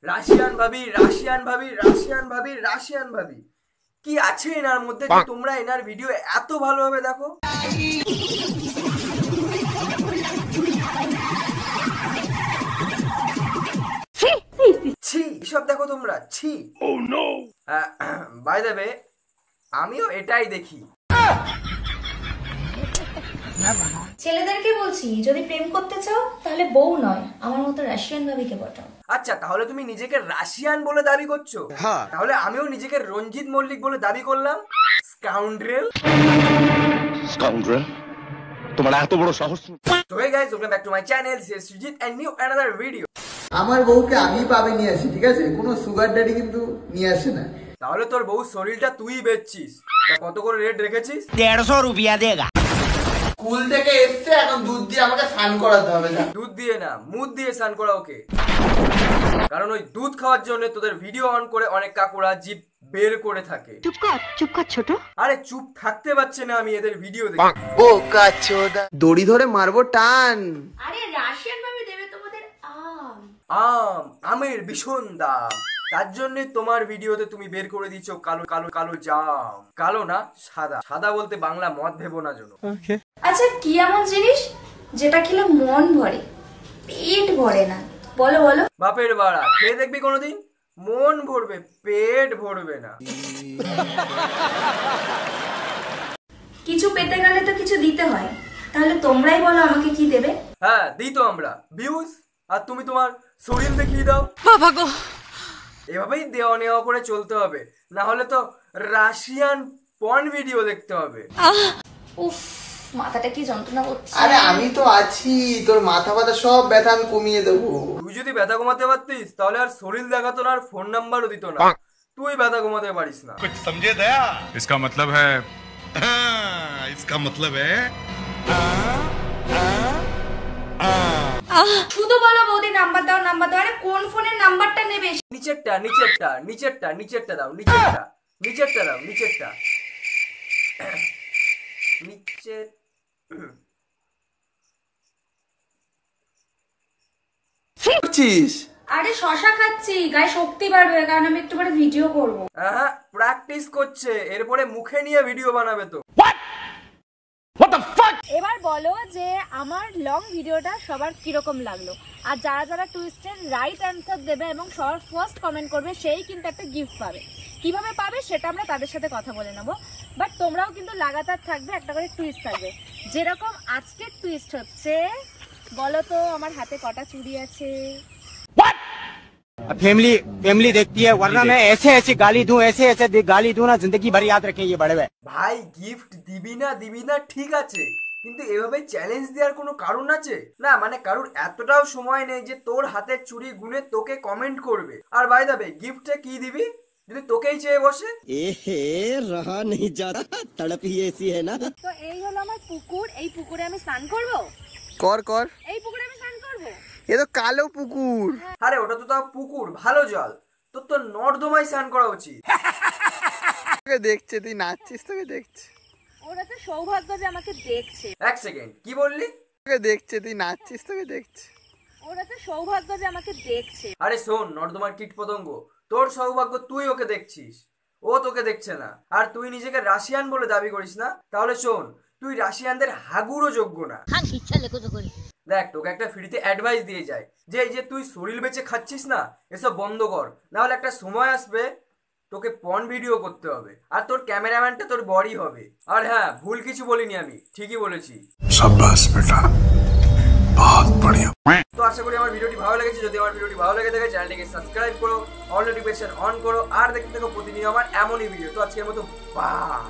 Russian ভাবি, Russian ভাবি, Russian ভাবি, রাশিয়ান ভাবি, কি আছে এনার মধ্যে যে তোমরা এনার ভিডিও এত ভালোভাবে দেখো? ছি, এসব দেখো তোমরা, ছি। বাই দ্য ওয়ে, আমিও এটাই দেখি। ছেলেদেরকে বলছি, যদি প্রেম করতে চাও তাহলে বউ নয়, আমার মতো রাশিয়ান ভাবিকে পটাও। আচ্ছা, তাহলে তুমি নিজেকে রাশিয়ান বলে দাবি করছো? হ্যাঁ। তাহলে আমিও নিজেকে রঞ্জিত মল্লিক বলে দাবি করলাম। স্কাউন্ড্রেল। স্কাউন্ড্রেল? তোমার এত বড় সাহস? So hey guys, welcome back to my channel. This is Srijit and new another video. আমার বউকে আমি পাবে নিয়ে আসি, ঠিক আছে? কোনো সুগার ড্যাডি কিন্তু নিয়ে আসে না। তাহলে তোর বউ শরীরটা তুই বেচছিস, তা কত করে রেট রেখেছিস? 150 रुपया देगा। স্কুল থেকে এসছে, এখন দুধ দিয়ে আমাকে স্নান করাতে হবে না? দুধ দিয়ে না, মুদ দিয়ে স্নান করা ওকে। কারণ ওই দুধ খাওয়ার জন্য তোদের ভিডিও অন করে অনেক কাকুরা জিভ বের করে থাকে। চুপ কর ছোট। আরে চুপ থাকতে পারছে না আমি এদের ভিডিও দেখে। বোকা চোদা, দড়ি ধরে মারবো টান। আরে রাশিয়ান ভাবি দেবে তোমাদের আমের ভীষণ দাম, তার জন্য তোমার ভিডিওতে তুমি বের করে দিচ্ছ কালো কালো কালো জাম। কালো না, সাদা। সাদা বলতে বাংলা মদ ভেবো না যেন। আচ্ছা, কি এমন জিনিস যেটা খেলে মন ভরে পেট ভরে না? বলো বলো। বাপের বাড়া, খেয়ে দেখবি কোনোদিন, মন ভরবে পেট ভরবে না। কিছু পেতে গেলে তো কিছু দিতে হয়, তাহলে তোমরাই বলো আমাকে কি দেবে? হ্যাঁ, দিই তো আমরা ভিউজ, আর তুমি তোমার শরীর দেখিয়ে দাও। বাবা গো, এভাবেই দেওয়া নেওয়া করে চলতে হবে, না হলে তো রাশিয়ান পর্ন ভিডিও দেখতে হবে। উফ, মাথাটা কি যন্ত্রণা করছে। আরে আমি তো আছি, তোর মাথা ব্যথা সব ব্যথা আমি কমিয়ে দেবো। তুই যদি ব্যথা কমাতে পারতিস তাহলে আর শরীর দেখাতো না, আর ফোন নাম্বারও দিত না। তুই ব্যথা কমাতে পারিস না। कुछ समझे दया? इसका मतलब है इसका मतलब है শুধু বলো বৌদি নাম্বার দাও নাম্বার দাও। আরে কোন ফোনের নাম্বারটা নেবে? নিচেরটা নিচেরটা নিচেরটা নিচেরটা দাও, নিচেরটা নিচেরটা দাও, নিচেরটা নিচের। আরে শশা খাচ্ছি, গায়ে শক্তি বাড়বে, কারণ আমি একটু পরে ভিডিও করব। হ্যাঁ, প্র্যাকটিস করছে, এরপরে মুখে নিয়ে ভিডিও বানাবে তো। এবার বলো যে আমার লং ভিডিওটা সবার কিরকম লাগলো, আর যারা যারা টুইস্টের রাইট অ্যান্সার দেবে এবং সবার ফার্স্ট কমেন্ট করবে সেই কিন্তু একটা গিফট পাবে। কিভাবে পাবে সেটা আমরা তাদের সাথে কথা বলে নেবো, বাট তোমরাও কিন্তু লাগাতার থাকবে, একটা করে টুইস্ট থাকবে। যেরকম আজকের টুইস্ট হচ্ছে, বলো তো আমার হাতে কটা চুড়ি আছে? फैमिली देखती है, वरना मैं ऐसे ऐसे गाली दूं ना, जिंदगी भर याद रखें ये बड़े भाई। ভাই, গিফট দিবি না ঠিক আছে, কিন্তু এভাবে চ্যালেঞ্জ দেওয়ার কোনো কারণ আছে? না মানে কারোর এতটাও সময় নেই যে তোর হাতের চুড়ি গুনে তোকে কমেন্ট করবে। আর বাই দ্য ওয়ে, গিফটে কি দিবি যদি তোকেই চেয়ে বসে? रहा नहीं जाता, तड़प ही ऐसी है ना। তো এই হলো আমার পুকুর, এই পুকুরে আমি স্নান করব। কর কর, এই পুকুরে আমি স্নান করব। এ তো কালো পুকুর। আরে ওটা তো তাও পুকুর, ভালো জল, তোর তো নর্দমায় স্নান করা উচিত। তোকে দেখছে, তুই নাচছিস, তোকে দেখছে। ওরা তো সৌভাগ্য যে আমাকে দেখছে। এক সেকেন্ড, কি বললি? তোকে দেখছে, তুই নাচছিস, তোকে দেখছে। ওরা তো সৌভাগ্য যে আমাকে দেখছে। আরে শোন, নর্দমার কীট পতঙ্গ, তোর সৌভাগ্য তুই ওকে দেখছিস, ও তোকে দেখছে না। আর তুই নিজেকে রাশিয়ান বলে দাবি করিস না, তাহলে শোন, তুই রাশিয়ানদের হাগুরও যোগ্য না। দেখ, তোকে একটা ফ্রিতে অ্যাডভাইস দিয়ে যায় যে এই যে তুই শরীর বেচে খাচ্ছিস না, এসব বন্ধ কর, না হলে একটা সময় আসবে তোকে পর্ন ভিডিও করতে হবে, আর তোর ক্যামেরাম্যানটা তোর বড়ি হবে। আর হ্যাঁ, ভুল কিছু বলিনি আমি, ঠিকই বলেছি। शाबाश बेटा, बहुत बढ़िया। তো আশা করি আমার ভিডিওটি ভালো লেগেছে। যদি আমার ভিডিওটি ভালো লেগে থাকে চ্যানেলটিকে সাবস্ক্রাইব করো, অল নোটিফিকেশন অন করো, আর দেখতে থাকো প্রতিদিন আমার এমনই ভিডিও। তো আজকের মতো বাই।